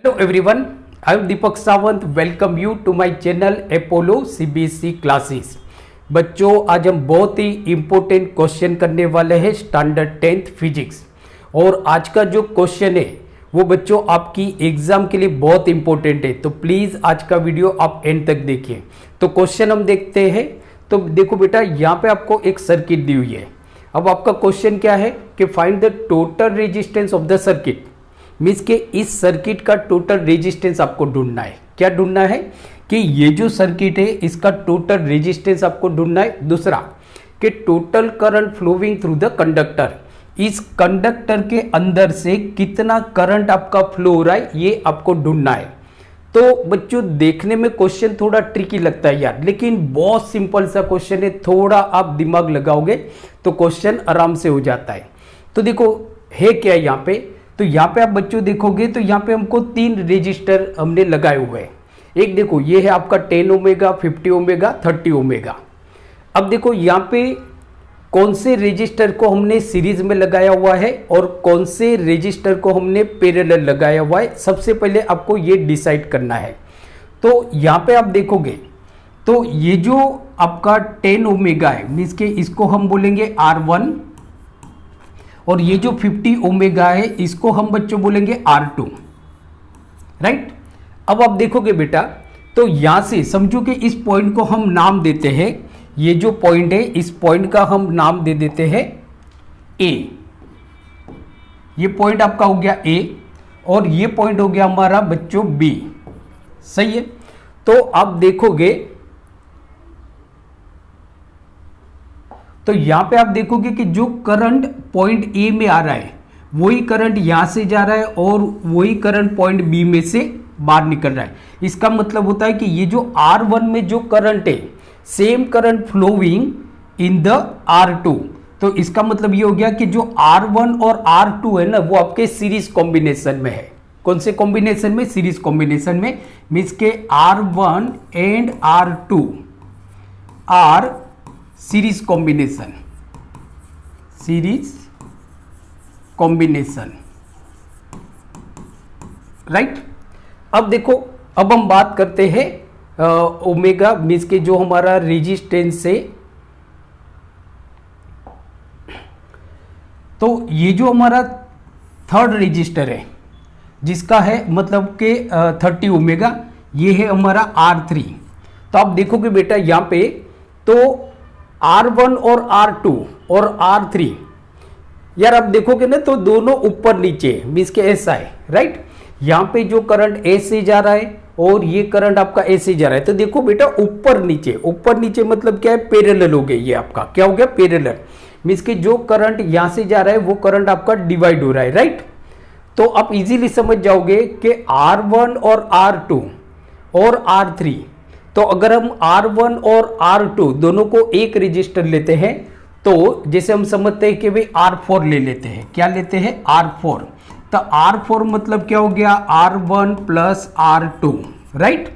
Hello everyone, I am Deepak Sawant. Welcome you to my channel Apollo CBSE classes. बच्चों आज हम बहुत ही important question करने वाले हैं स्टैंडर्ड 10th फिजिक्स। और आज का जो क्वेश्चन है वो बच्चों आपकी एग्जाम के लिए बहुत इंपॉर्टेंट है, तो प्लीज़ आज का वीडियो आप एंड तक देखिए। तो क्वेश्चन हम देखते हैं। तो देखो बेटा, यहाँ पे आपको एक सर्किट दी हुई है। अब आपका क्वेश्चन क्या है कि find the total resistance of the circuit. Means के इस सर्किट का टोटल रेजिस्टेंस आपको ढूंढना है। क्या ढूंढना है कि ये जो सर्किट है इसका टोटल रेजिस्टेंस आपको ढूंढना है। दूसरा कि total current flowing through the conductor, इस कंडक्टर के अंदर से कितना करंट आपका फ्लो हो रहा है ये आपको ढूंढना है। तो बच्चों देखने में क्वेश्चन थोड़ा ट्रिकी लगता है यार, लेकिन बहुत सिंपल सा क्वेश्चन है। थोड़ा आप दिमाग लगाओगे तो क्वेश्चन आराम से हो जाता है। तो देखो है क्या यहाँ पे, तो यहाँ पे आप बच्चों देखोगे तो यहाँ पे हमको 3 रेजिस्टर हमने लगाए हुए हैं। एक देखो ये है आपका 10 ओमेगा, 50 ओमेगा, 30 ओमेगा। अब देखो यहाँ पे कौन से रेजिस्टर को हमने सीरीज में लगाया हुआ है और कौन से रेजिस्टर को हमने पैरेलल लगाया हुआ है, सबसे पहले आपको ये डिसाइड करना है। तो यहाँ पे आप देखोगे तो ये जो आपका 10 ओमेगा है मीन्स के इसको हम बोलेंगे R1, और ये जो 50 ओमेगा है इसको हम बच्चों बोलेंगे R2, राइट। अब आप देखोगे बेटा तो यहां से समझो कि इस पॉइंट को हम नाम देते हैं। ये जो पॉइंट है इस पॉइंट का हम नाम दे देते हैं A। ये पॉइंट आपका हो गया A और ये पॉइंट हो गया हमारा बच्चों B, सही है। तो आप देखोगे तो यहां पे आप देखोगे कि जो करंट पॉइंट ए में आ रहा है वही करंट यहां से जा रहा है और वही करंट पॉइंट बी में से बाहर निकल रहा है। इसका मतलब होता है कि ये जो R1 में जो करंट है same current flowing in the R2। तो इसका मतलब ये हो गया कि जो R1 और R2 है ना वो आपके सीरीज कॉम्बिनेशन में है। कौन से कॉम्बिनेशन में? सीरीज कॉम्बिनेशन में। मीन्स के R1 and R2 R series combination, series combination, right. अब देखो अब हम बात करते हैं ओमेगा मीन्स के जो हमारा रेजिस्टेंस है। तो ये जो हमारा थर्ड रेजिस्टर है जिसका है मतलब के 30 ओमेगा, ये है हमारा R3। तो आप देखोगे बेटा यहाँ पे तो R1 और R2 और R3 यार आप देखोगे ना तो दोनों ऊपर नीचे मीन्स के ऐसा है, राइट। यहाँ पे जो करंट ए से जा रहा है और ये करंट आपका ए से जा रहा है। तो देखो बेटा ऊपर नीचे, ऊपर नीचे मतलब क्या है? पैरेलल हो गया। ये आपका क्या हो गया? पैरेलल। मीन्स के जो करंट यहाँ से जा रहा है वो करंट आपका डिवाइड हो रहा है, राइट। तो आप इजीली समझ जाओगे कि R1 और R2 और R3, तो अगर हम R1 और R2 दोनों को एक रजिस्टर लेते हैं तो जैसे हम समझते हैं कि भाई R4 ले लेते हैं। क्या लेते हैं? R4। तो R4 मतलब क्या हो गया? R1 plus R2, right.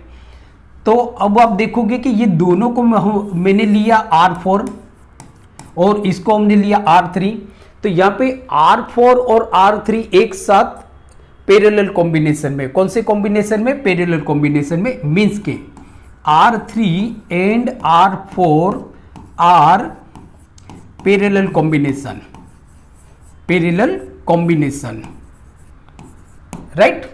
तो अब आप देखोगे कि ये दोनों को मैंने लिया R4 और इसको हमने लिया R3। तो यहाँ पे R4 और R3 एक साथ पैरेलल कॉम्बिनेशन में। कौन से कॉम्बिनेशन में? पैरेलल कॉम्बिनेशन में। मीन्स के R3 and R4 are parallel combination, parallel combination, right.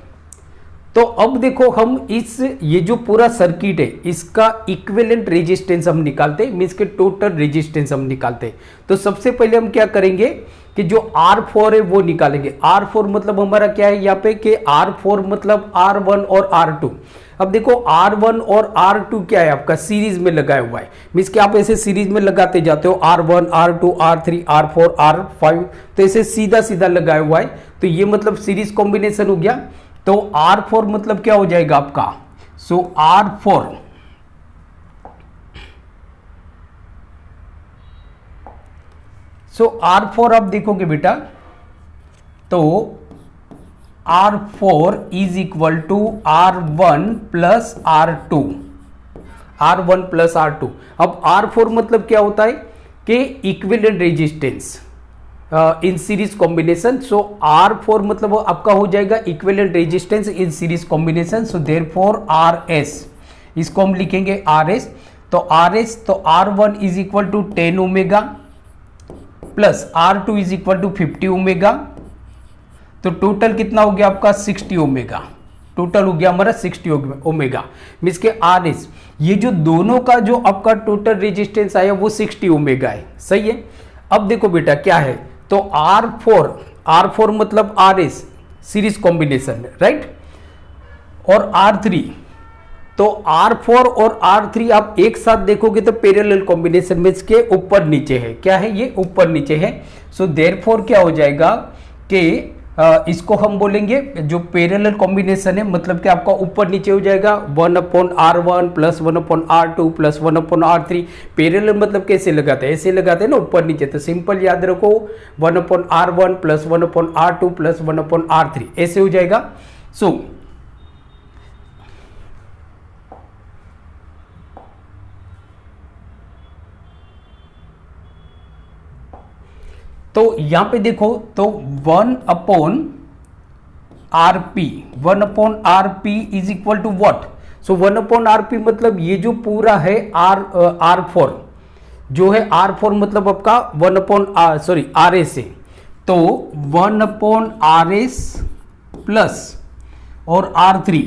तो अब देखो हम इस ये जो पूरा सर्किट है इसका इक्विवेलेंट रेजिस्टेंस हम निकालते हैं, मीन्स के टोटल रेजिस्टेंस हम निकालते हैं। तो सबसे पहले हम क्या करेंगे कि जो R4 है वो निकालेंगे। R4 मतलब हमारा क्या है यहाँ पे कि R4 मतलब R1 और R2। अब देखो R1 और R2 क्या है आपका? सीरीज में लगाया हुआ है। मीन्स कि आप ऐसे सीरीज में लगाते जाते हो R1 R2 R3 R4 R5, तो ऐसे सीधा सीधा लगाया हुआ है। तो ये मतलब सीरीज कॉम्बिनेशन हो गया। तो R4 मतलब क्या हो जाएगा आपका? सो R4 R4 आप देखोगे बेटा तो R4 is equal to R1 plus R2, R1 plus R2। अब R4 मतलब क्या होता है कि equivalent resistance, in series combination. So R4 मतलब आपका हो जाएगा equivalent resistance in series combination. So therefore RS, इसको हम लिखेंगे RS। तो RS, तो R1 is equal to 10 omega plus R2 is equal to 50 omega. तो टोटल कितना हो गया आपका 60 ओमेगा, टोटल हो गया हमारा 60 ओमेगा। मीन्स के RS, ये जो दोनों का जो आपका टोटल रेजिस्टेंस आया वो 60 ओमेगा है, सही है। अब देखो बेटा क्या है, तो R4 मतलब RS सीरीज कॉम्बिनेशन, राइट, और R3, तो R4 और R3 आप एक साथ देखोगे तो पैरेलल कॉम्बिनेशन में इसके ऊपर नीचे है, क्या है ये ऊपर नीचे है। सो देयरफॉर क्या हो जाएगा कि इसको हम बोलेंगे जो पैरेलल कॉम्बिनेशन है, मतलब कि आपका ऊपर नीचे हो जाएगा 1/R1 plus 1/R2 plus 1/R3। Parallel मतलब कैसे लगाते हैं, ऐसे लगाते हैं ना ऊपर नीचे, तो सिंपल याद रखो 1/R1 plus 1/R2 plus 1/R3 ऐसे हो जाएगा। सो तो यहां पे देखो, तो 1/RP is equal to what. So 1/RP मतलब ये जो पूरा है R4 जो है, R4 मतलब आपका RS है, तो 1/RS प्लस और R3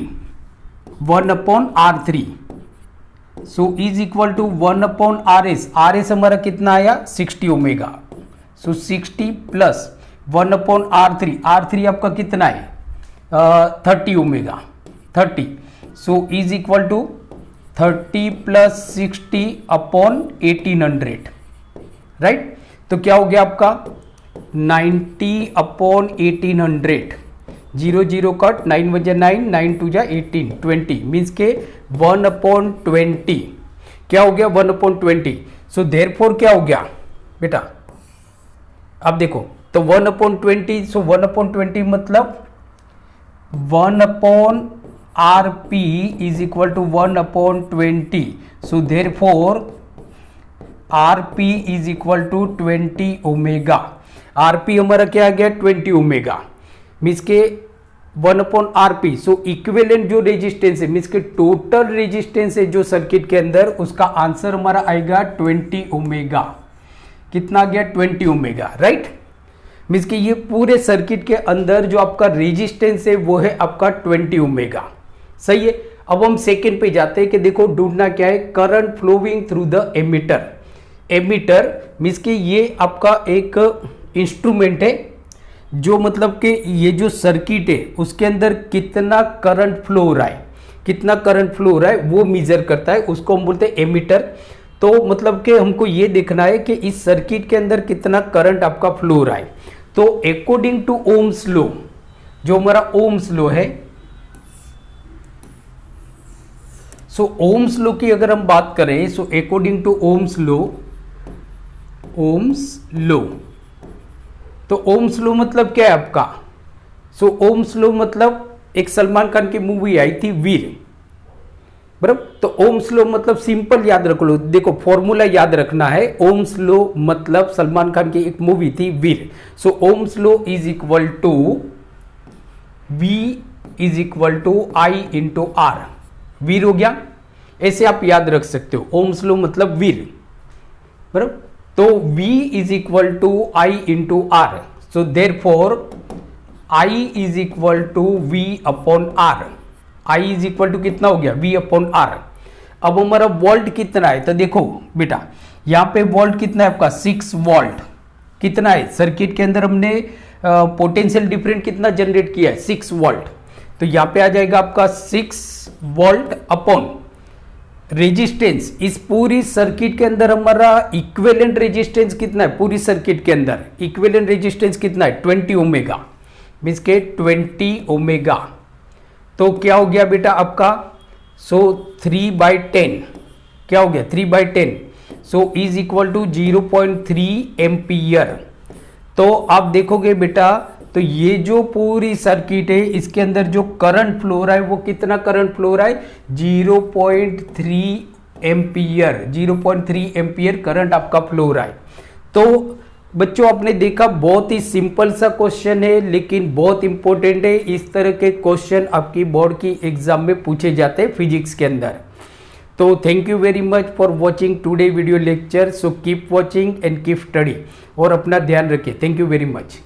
1/R3, so is equal to 1/RS। RS हमारा कितना आया 60 ओमेगा, सो 60 प्लस 1/R3 आपका कितना है 30 omega 30, so is equal to 30 plus 60 upon 1800, right. तो क्या हो गया आपका 90 अपॉन 1800, 0 0 कट, 9 × 9, 9 2 18, 20 मीन्स के 1/20 क्या हो गया 1/20। सो देयरफॉर क्या हो गया बेटा, अब देखो, तो 1/20, सो 1/20 मतलब 1/RP is equal to 1/20। So therefore RP is equal to 20 omega. RP हमारा क्या आ गया 20 ओमेगा, मीन्स के 1/RP। सो इक्विवेलेंट जो रेजिस्टेंस है, मीन्स के टोटल रेजिस्टेंस है जो सर्किट के अंदर, उसका आंसर हमारा आएगा 20 ओमेगा। कितना गया 20 ओमेगा, राइट। मीन्स कि ये पूरे सर्किट के अंदर जो आपका रेजिस्टेंस है वो है आपका 20 ओमेगा, सही है। अब हम सेकंड पे जाते हैं कि देखो ढूंढना क्या है, current flowing through the ammeter. Ammeter means कि ये आपका एक इंस्ट्रूमेंट है जो मतलब कि ये जो सर्किट है उसके अंदर कितना करंट फ्लो हो रहा है, कितना करंट फ्लो हो रहा है वो मेजर करता है, उसको हम बोलते हैं एमीटर। तो मतलब कि हमको ये देखना है कि इस सर्किट के अंदर कितना करंट आपका फ्लो हो रहा है। तो अकॉर्डिंग टू ओम्स लॉ, जो हमारा ओम्स लॉ है, सो ओम्स लॉ की अगर हम बात करें, so according to Ohm's law, तो ओम्स लॉ मतलब क्या है आपका, सो ओम्स लॉ मतलब एक सलमान खान की मूवी आई थी वीर, बराबर। तो ओम्स लॉ मतलब सिंपल याद रख लो, देखो फॉर्मूला याद रखना है। ओम्स लॉ मतलब सलमान खान की एक मूवी थी Veer. So Ohm's law is equal to V is equal to I into R। Veer हो गया, ऐसे आप याद रख सकते हो, ओम्स लॉ मतलब वीर, बराबर। तो V is equal to I into R। So therefore I is equal to V upon R। I is equal to कितना हो गया V अपॉन R। अब हमारा वोल्ट कितना है, तो देखो बेटा यहाँ पे वोल्ट कितना है आपका 6 वोल्ट। कितना है सर्किट के अंदर हमने पोटेंशियल डिफरेंस कितना जनरेट किया है 6 वोल्ट। तो यहाँ पे आ जाएगा आपका 6 वोल्ट अपॉन रेजिस्टेंस। इस पूरी सर्किट के अंदर हमारा इक्विवेलेंट रेजिस्टेंस कितना है, पूरी सर्किट के अंदर इक्विवेलेंट रेजिस्टेंस कितना है 20 ओमेगा, मीन्स के 20 ओमेगा। तो क्या हो गया बेटा आपका, सो 3/10 क्या हो गया 3/10, so is equal to 0.3 ampere. तो आप देखोगे बेटा, तो ये जो पूरी सर्किट है इसके अंदर जो करंट फ्लो हो रहा है वो कितना करंट फ्लो हो रहा है 0.3 एम्पियर, 0.3 एम्पियर करंट आपका फ्लो हो रहा है। तो बच्चों आपने देखा बहुत ही सिंपल सा क्वेश्चन है लेकिन बहुत इंपॉर्टेंट है। इस तरह के क्वेश्चन आपकी बोर्ड की एग्जाम में पूछे जाते हैं फिजिक्स के अंदर। तो thank you very much for watching today video lecture. So keep watching and keep study और अपना ध्यान रखिए। Thank you very much.